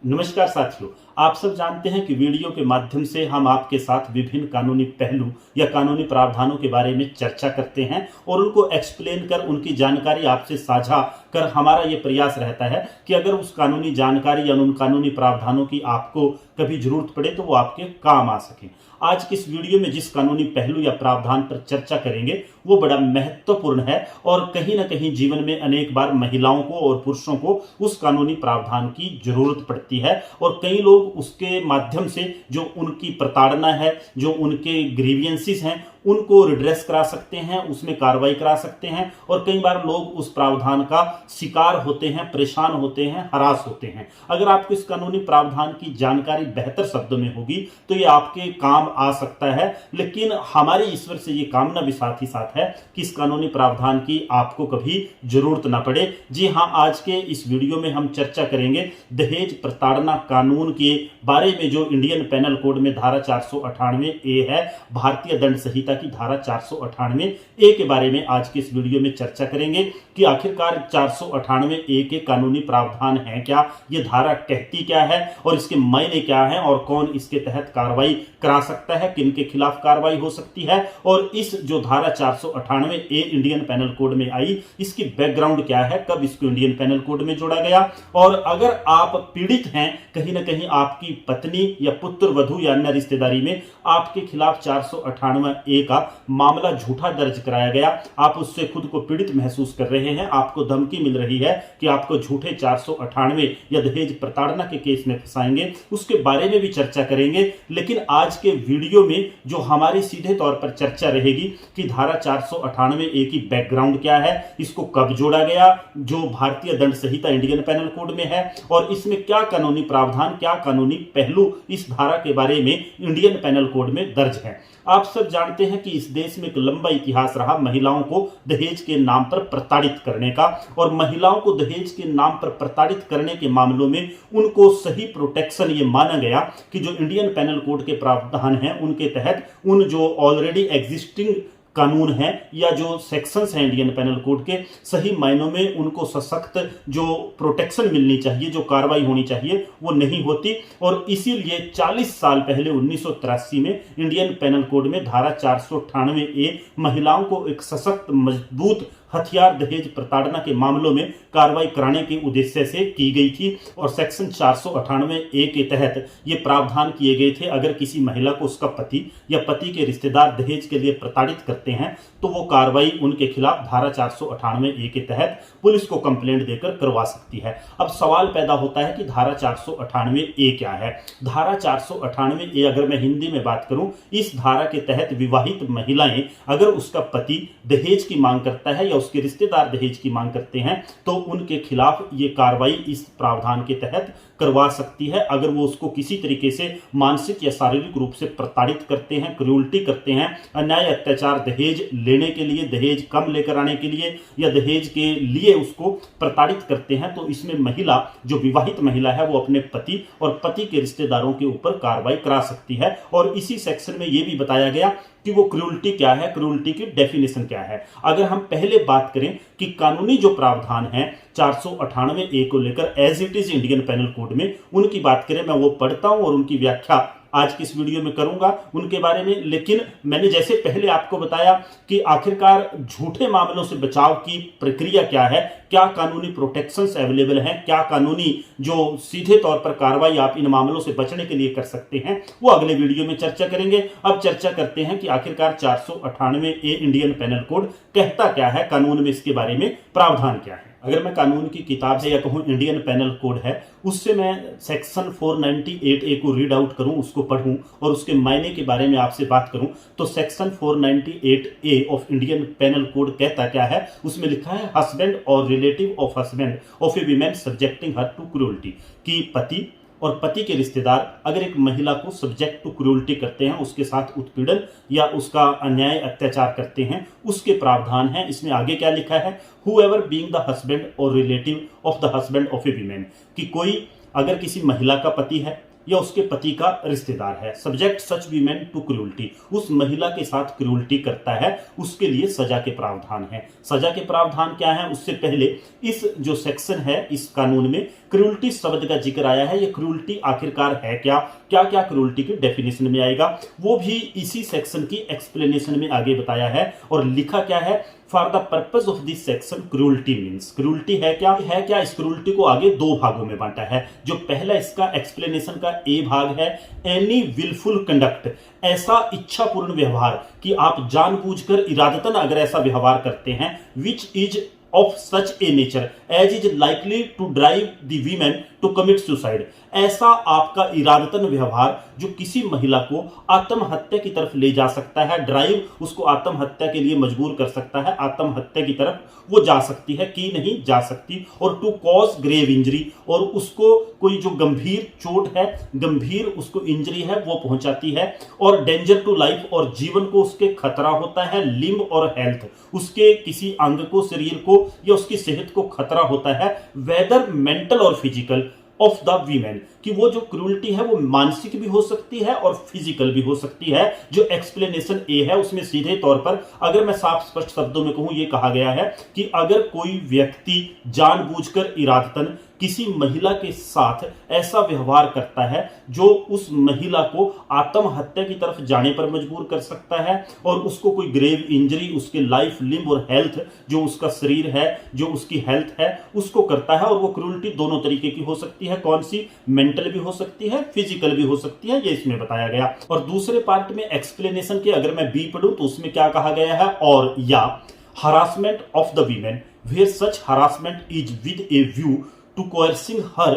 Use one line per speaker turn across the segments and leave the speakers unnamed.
नमस्कार साथियों, आप सब जानते हैं कि वीडियो के माध्यम से हम आपके साथ विभिन्न कानूनी पहलू या कानूनी प्रावधानों के बारे में चर्चा करते हैं और उनको एक्सप्लेन कर उनकी जानकारी आपसे साझा कर हमारा ये प्रयास रहता है कि अगर उस कानूनी जानकारी या उन कानूनी प्रावधानों की आपको कभी जरूरत पड़े तो वो आपके काम आ सके। आज की इस वीडियो में जिस कानूनी पहलू या प्रावधान पर चर्चा करेंगे वो बड़ा महत्वपूर्ण है और कहीं ना कहीं जीवन में अनेक बार महिलाओं को और पुरुषों को उस कानूनी प्रावधान की जरूरत पड़ती है और कई लोग उसके माध्यम से जो उनकी प्रताड़ना है, जो उनके ग्रीवियंसेस हैं, उनको रिड्रेस करा सकते हैं, उसमें कार्रवाई करा सकते हैं और कई बार लोग उस प्रावधान का शिकार होते हैं, परेशान होते हैं, हरास होते हैं। अगर आपको इस कानूनी प्रावधान की जानकारी बेहतर शब्दों में होगी तो ये आपके काम आ सकता है, लेकिन हमारे ईश्वर से ये कामना भी साथ ही साथ है कि इस कानूनी प्रावधान की आपको कभी जरूरत ना पड़े। जी हाँ, आज के इस वीडियो में हम चर्चा करेंगे दहेज प्रताड़ना कानून के बारे में, जो इंडियन पेनल कोड में धारा 498A है, भारतीय दंड संहिता की धारा 498A के बारे में आज के इस वीडियो में चर्चा करेंगे कि आखिरकार 498A के कानूनी प्रावधान है क्या, ये धारा कहती क्या है और इसके मायने क्या है और कौन इसके तहत कार्रवाई करा सकता है, किन के खिलाफ कार्रवाई हो सकती है और इस जो धारा 498A इंडियन पेनल कोड में आई, इसकी बैकग्राउंड क्या है, कब इसको इंडियन पेनल कोड में जोड़ा गया। और अगर आप पीड़ित हैं, कहीं ना कहीं आपकी पत्नी या पुत्र वधू या अन्य रिश्तेदारी में आपके खिलाफ 498A का मामला झूठा दर्ज कराया गया, आप उससे खुद को पीड़ित महसूस कर रहे हैं, आपको धमकी मिल रही है कि आपको झूठे 498 या दहेज प्रताड़ना के केस में फंसाएंगे, उसके बारे में भी चर्चा करेंगे। लेकिन आज के वीडियो में जो हमारी सीधे तौर पर चर्चा रहेगी कि धारा 498A की बैकग्राउंड क्या है, इसको कब जोड़ा गया, जो भारतीय दंड संहिता इंडियन पेनल कोड में है, और इसमें क्या कानूनी प्रावधान, क्या कानूनी पहलू इस धारा के बारे में इंडियन पेनल कोड में दर्ज है। आप सब जानते हैं कि इस देश में एक लंबा इतिहास रहा महिलाओं को दहेज के नाम पर प्रताड़ित करने का, और महिलाओं को दहेज के नाम पर प्रताड़ित करने के मामलों में उनको सही प्रोटेक्शन ये माना गया कि जो इंडियन पेनल कोड के प्रावधान हैं उनके तहत उन जो ऑलरेडी एग्जिस्टिंग कानून है या जो सेक्शंस हैं इंडियन पेनल कोड के, सही मायनों में उनको सशक्त जो प्रोटेक्शन मिलनी चाहिए, जो कार्रवाई होनी चाहिए, वो नहीं होती। और इसीलिए 40 साल पहले 1983 में इंडियन पेनल कोड में धारा 498A महिलाओं को एक सशक्त मजबूत हथियार दहेज प्रताड़ना के मामलों में कार्रवाई कराने के उद्देश्य से की गई थी और सेक्शन 498A के तहत ये प्रावधान किए गए थे। अगर किसी महिला को उसका पति या पति के रिश्तेदार दहेज के लिए प्रताड़ित करते हैं तो वो कार्रवाई उनके खिलाफ धारा 498A के तहत पुलिस को कंप्लेंट देकर करवा सकती है। अब सवाल पैदा होता है कि धारा 498A क्या है। धारा 498A, अगर मैं हिंदी में बात करूं, इस धारा के तहत विवाहित महिलाएं अगर उसका पति दहेज की मांग करता है या उसके रिश्तेदार दहेज की मांग करते हैं तो उनके खिलाफ ये कार्रवाई इस प्रावधान के तहत करवा सकती है। अगर वो उसको किसी तरीके से मानसिक या शारीरिक रूप से प्रताड़ित करते हैं, क्रूरटी करते हैं, अन्याय अत्याचार दहेज लेने के लिए, दहेज कम लेकर आने के लिए या दहेज के लिए उसको प्रताड़ित करते हैं, तो इसमें महिला, जो विवाहित महिला है, वो अपने पति और पति के रिश्तेदारों के ऊपर कार्रवाई करा सकती है। और इसी सेक्शन में यह भी बताया गया कि वो क्रूरटी क्या है, क्रूरटी की डेफिनेशन क्या है। अगर हम पहले बात करें कि कानूनी जो प्रावधान है 498A को लेकर as it is Indian penal code में, उनकी बात करें, मैं वो पढ़ता हूं और उनकी व्याख्या आज की इस वीडियो में करूंगा उनके बारे में। लेकिन मैंने जैसे पहले आपको बताया कि आखिरकार झूठे मामलों से बचाव की प्रक्रिया क्या है, क्या कानूनी प्रोटेक्शंस अवेलेबल हैं, क्या कानूनी जो सीधे तौर पर कार्रवाई आप इन मामलों से बचने के लिए कर सकते हैं, वो अगले वीडियो में चर्चा करेंगे। अब चर्चा करते हैं कि आखिरकार 498A इंडियन पेनल कोड कहता क्या है, कानून में इसके बारे में प्रावधान क्या है। अगर मैं कानून की किताब से या कहूं इंडियन पेनल कोड है, उससे मैं सेक्शन 498A को रीड आउट करूं, उसको पढ़ूं और उसके मायने के बारे में आपसे बात करूं, तो section 498A of Indian penal code कहता क्या है। उसमें लिखा है husband or relative of husband of a women subjecting her to cruelty, कि पति और पति के रिश्तेदार अगर एक महिला को सब्जेक्ट टू क्रूरटी करते हैं, उसके साथ उत्पीड़न या उसका अन्याय अत्याचार करते हैं, उसके प्रावधान हैं। इसमें आगे क्या लिखा है, whoever being the husband or relative of the husband of a woman, कि कोई अगर किसी महिला का पति है या उसके पति का रिश्तेदार है, subject such women to cruelty, उस महिला के साथ क्रूरटी करता है, उसके लिए सजा के प्रावधान है। सजा के प्रावधान क्या है, उससे पहले इस जो सेक्शन है इस कानून में क्रूरटी शब्द का जिक्र आया है। ये क्रूरटी आखिरकार है क्या, क्या क्या क्रूरटी की डेफिनेशन में आएगा, वो भी इसी सेक्शन की एक्सप्लेनेशन में आगे बताया है। और लिखा क्या है, for the purpose of this section cruelty means, cruelty है क्या। इस क्रूरटी को आगे दो भागों में बांटा है। जो पहला इसका एक्सप्लेनेशन का ए भाग है, एनी विलफुल कंडक्ट, ऐसा इच्छापूर्ण व्यवहार कि आप जानबूझकर इरादतन अगर ऐसा व्यवहार करते हैं, which is of such a nature as is likely to drive the women to commit suicide, ऐसा आपका इरादतन व्यवहार जो किसी महिला को आत्महत्या की तरफ ले जा सकता है, ड्राइव उसको आत्महत्या के लिए मजबूर कर सकता है, आत्महत्या की तरफ वो जा सकती है कि नहीं जा सकती, और टू कॉज ग्रेव इंजरी, और उसको कोई जो गंभीर चोट है, गंभीर उसको इंजरी है वो पहुंचाती है, और डेंजर टू लाइफ, और जीवन को उसके खतरा होता है, लिम्ब और हेल्थ, उसके किसी अंग को, शरीर को या उसकी सेहत को खतरा होता है, वेदर मेंटल और फिजिकल ऑफ द वीमेन, कि वो जो क्रूरटी है वो मानसिक भी हो सकती है और फिजिकल भी हो सकती है। जो एक्सप्लेनेशन ए है उसमें सीधे तौर पर अगर मैं साफ स्पष्ट शब्दों में कहूं, ये कहा गया है कि अगर कोई व्यक्ति जानबूझकर इरादतन किसी महिला के साथ ऐसा व्यवहार करता है जो उस महिला को आत्महत्या की तरफ जाने पर मजबूर कर सकता है, और उसको कोई ग्रेव इंजरी, उसके लाइफ, लिम्ब और हेल्थ, जो उसका शरीर है, जो उसकी हेल्थ है, उसको करता है, और वो क्रूरटी दोनों तरीके की हो सकती है। कौन सी, मेंटल भी हो सकती है, फिजिकल भी हो सकती है, ये इसमें बताया गया। और दूसरे पार्ट में एक्सप्लेनेशन के अगर मैं बी पढ़ूं तो उसमें क्या कहा गया है, और या harassment of the women where such harassment is with a view to coercing her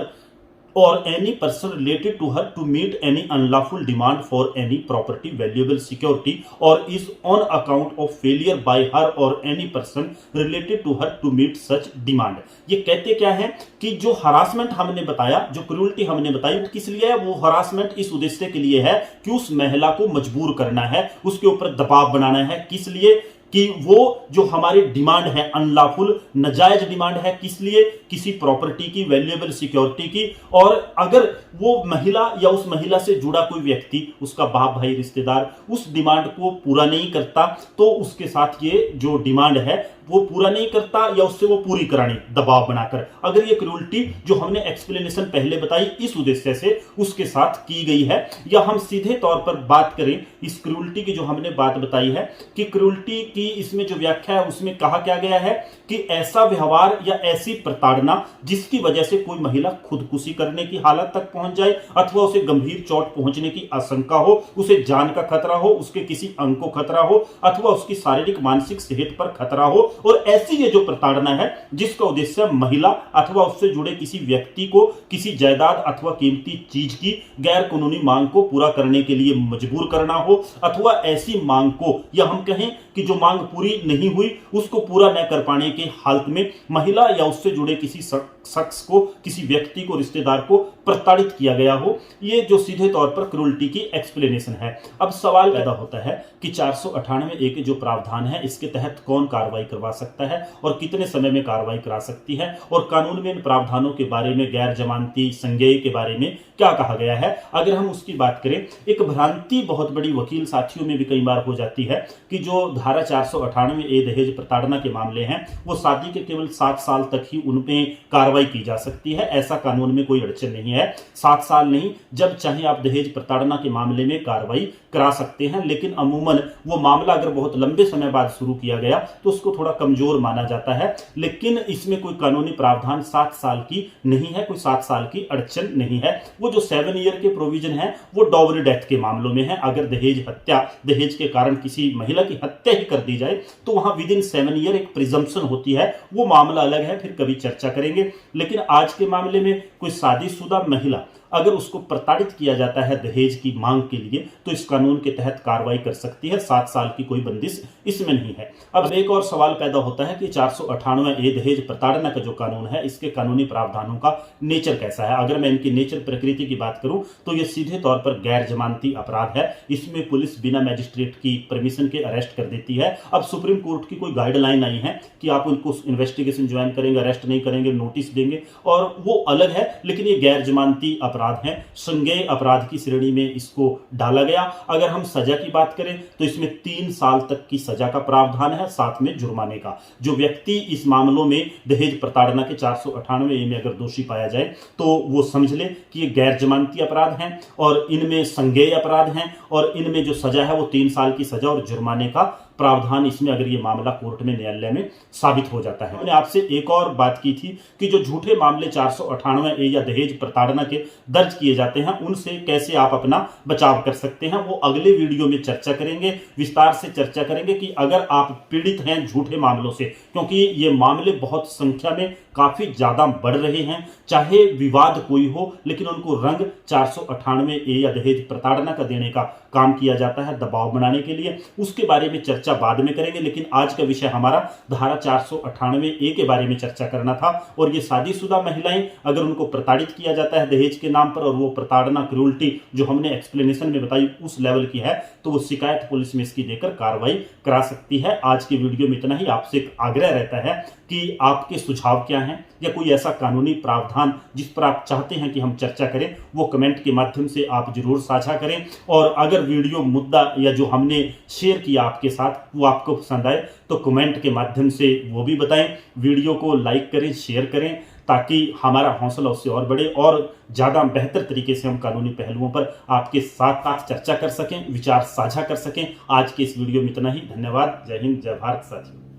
or any person related to her to meet any unlawful demand for any property, valuable security, or is on account of failure by her or any person related to her to meet such demand। ये कहते क्या है कि जो harassment हमने बताया, जो cruelty हमने बताई, किस लिए है वो हरासमेंट, इस उद्देश्य के लिए है कि उस महिला को मजबूर करना है, उसके ऊपर दबाव बनाना है। किस लिए, कि वो जो हमारी डिमांड है अनलॉफुल, नाजायज डिमांड है, किस लिए, किसी प्रॉपर्टी की, वैल्यूएबल सिक्योरिटी की, और अगर वो महिला या उस महिला से जुड़ा कोई व्यक्ति, उसका बाप भाई रिश्तेदार उस डिमांड को पूरा नहीं करता, तो उसके साथ ये जो डिमांड है वो पूरा नहीं करता या उससे वो पूरी करानी दबाव बनाकर, अगर ये क्रूरटी जो हमने एक्सप्लेनेशन पहले बताई इस उद्देश्य से उसके साथ की गई है। या हम सीधे तौर पर बात करें इस क्रूरटी की, जो हमने बात बताई है कि क्रूरटी की इसमें जो व्याख्या है उसमें कहा क्या गया है कि ऐसा व्यवहार या ऐसी प्रताड़ना जिसकी वजह से कोई महिला खुदकुशी करने की हालत तक पहुंच जाए, अथवा उसे गंभीर चोट पहुंचने की आशंका हो, उसे जान का खतरा हो, उसके किसी अंग को खतरा हो, अथवा उसकी शारीरिक मानसिक सेहत पर खतरा हो, और ऐसी ये जो प्रताड़ना है जिसका उद्देश्य महिला अथवा उससे जुड़े किसी व्यक्ति को किसी जायदाद अथवा कीमती चीज की गैर कानूनी मांग को पूरा करने के लिए मजबूर करना हो, अथवा ऐसी मांग को, या हम कहें कि जो मांग पूरी नहीं हुई उसको पूरा न कर पाने के हालत में महिला या उससे जुड़े किसी शख्स को, किसी व्यक्ति को, रिश्तेदार को प्रताड़ित किया गया हो, ये जो सीधे तौर पर क्रूरटी की एक्सप्लेनेशन है। अब सवाल पैदा होता है कि 498 ए के जो प्रावधान है इसके तहत कौन कार्रवाई करवा सकता है और कितने समय में कार्रवाई करा सकती है, और कानून में इन प्रावधानों के बारे में, गैर जमानती संज्ञेय के बारे में क्या कहा गया है। अगर हम उसकी बात करें, एक भ्रांति बहुत बड़ी वकील साथियों में भी कई बार हो जाती है कि जो धारा 498 ए दहेज प्रताड़ना के मामले हैं वो शादी के केवल 7 साल तक ही उनपे कार्रवाई की जा सकती है। ऐसा कानून में कोई अड़चन नहीं है, 7 साल नहीं, जब चाहे आप दहेज प्रताड़ना के मामले में कार्रवाई करा सकते हैं। लेकिन अमूमन वो मामला अगर बहुत लंबे समय बाद शुरू किया गया तो उसको थोड़ा कमजोर माना जाता है। लेकिन इसमें कोई कानूनी प्रावधान 7 साल की नहीं है, कोई 7 साल की अड़चन नहीं है। वो जो 7 ईयर के प्रोविजन है वो डॉवरी डेथ के मामलों में है। अगर दहेज हत्या, दहेज के कारण किसी महिला की हत्या ही कर दी जाए तो वहां विद इन 7 ईयर एक प्रिजम्पशन होती है, वो मामला अलग है, फिर कभी चर्चा करेंगे। लेकिन आज के मामले में कोई शादीशुदा महिला अगर उसको प्रताड़ित किया जाता है दहेज की मांग के लिए तो इस कानून के तहत कार्रवाई कर सकती है। 7 साल की कोई बंदिश इसमें नहीं है। अब एक और सवाल पैदा होता है कि 498 ए दहेज प्रताड़ना का जो कानून है इसके कानूनी प्रावधानों का नेचर कैसा है। अगर मैं इनकी नेचर प्रकृति की बात करूं तो ये सीधे तौर पर गैर जमानती अपराध है। इसमें पुलिस बिना मैजिस्ट्रेट की परमिशन के अरेस्ट कर देती है। अब सुप्रीम कोर्ट की कोई गाइडलाइन आई है कि आप उनको इन्वेस्टिगेशन ज्वाइन करेंगे, अरेस्ट नहीं करेंगे, नोटिस देंगे, और वो अलग है। लेकिन ये गैर जमानती अपराध है, संज्ञेय अपराध की श्रेणी में इसको डाला गया। अगर हम सजा की बात करें तो इसमें 3 साल तक की सजा का प्रावधान है, साथ में जुर्माने जुर्माने का। जो व्यक्ति इस मामलों में दहेज प्रताड़ना के 498 में अगर दोषी पाया जाए तो वो समझ ले कि ये गैर जमानती अपराध हैं और इनमें संज्ञेय अपराध हैं और इनमें जो सजा है वो 3 साल की सजा और जुर्माने का प्रावधान इसमें अगर ये मामला कोर्ट में न्यायालय में साबित हो जाता है। मैंने आपसे एक और बात की थी कि जो झूठे मामले 498 या दहेज प्रताड़ना के दर्ज किए जाते हैं उनसे कैसे आप अपना बचाव कर सकते हैं, वो अगले वीडियो में चर्चा करेंगे, विस्तार से चर्चा करेंगे कि अगर आप पीड़ित हैं झूठे मामलों से, क्योंकि ये मामले बहुत संख्या में काफी ज्यादा बढ़ रहे हैं, चाहे विवाद कोई हो लेकिन उनको रंग 498 या दहेज प्रताड़ना का देने का काम किया जाता है दबाव बनाने के लिए। उसके बारे में चर्चा बाद में करेंगे, लेकिन आज का विषय हमारा धारा 498 के बारे में चर्चा करना था। और ये शादीशुदा महिलाएं अगर उनको प्रताड़ित किया जाता है दहेज के नाम पर और वो प्रताड़ना क्रूरल्टी जो हमने एक्सप्लेनेशन में बताई उस लेवल की है तो वो शिकायत पुलिस में इसकी देकर कार्रवाई करा सकती है। आज की वीडियो में इतना ही। आपसे एक आग्रह रहता है कि आपके सुझाव क्या हैं या कोई ऐसा कानूनी प्रावधान जिस पर आप चाहते हैं कि हम चर्चा करें वो कमेंट के माध्यम से आप जरूर साझा करें। और अगर वीडियो मुद्दा या जो हमने शेयर किया आपके साथ वो आपको पसंद आए तो कमेंट के माध्यम से वो भी बताएं। वीडियो को लाइक करें, शेयर करें ताकि हमारा हौसला उससे और बढ़े और ज़्यादा बेहतर तरीके से हम कानूनी पहलुओं पर आपके साथ साथ चर्चा कर सकें, विचार साझा कर सकें। आज के इस वीडियो में इतना ही। धन्यवाद। जय हिंद, जय भारत साथियों।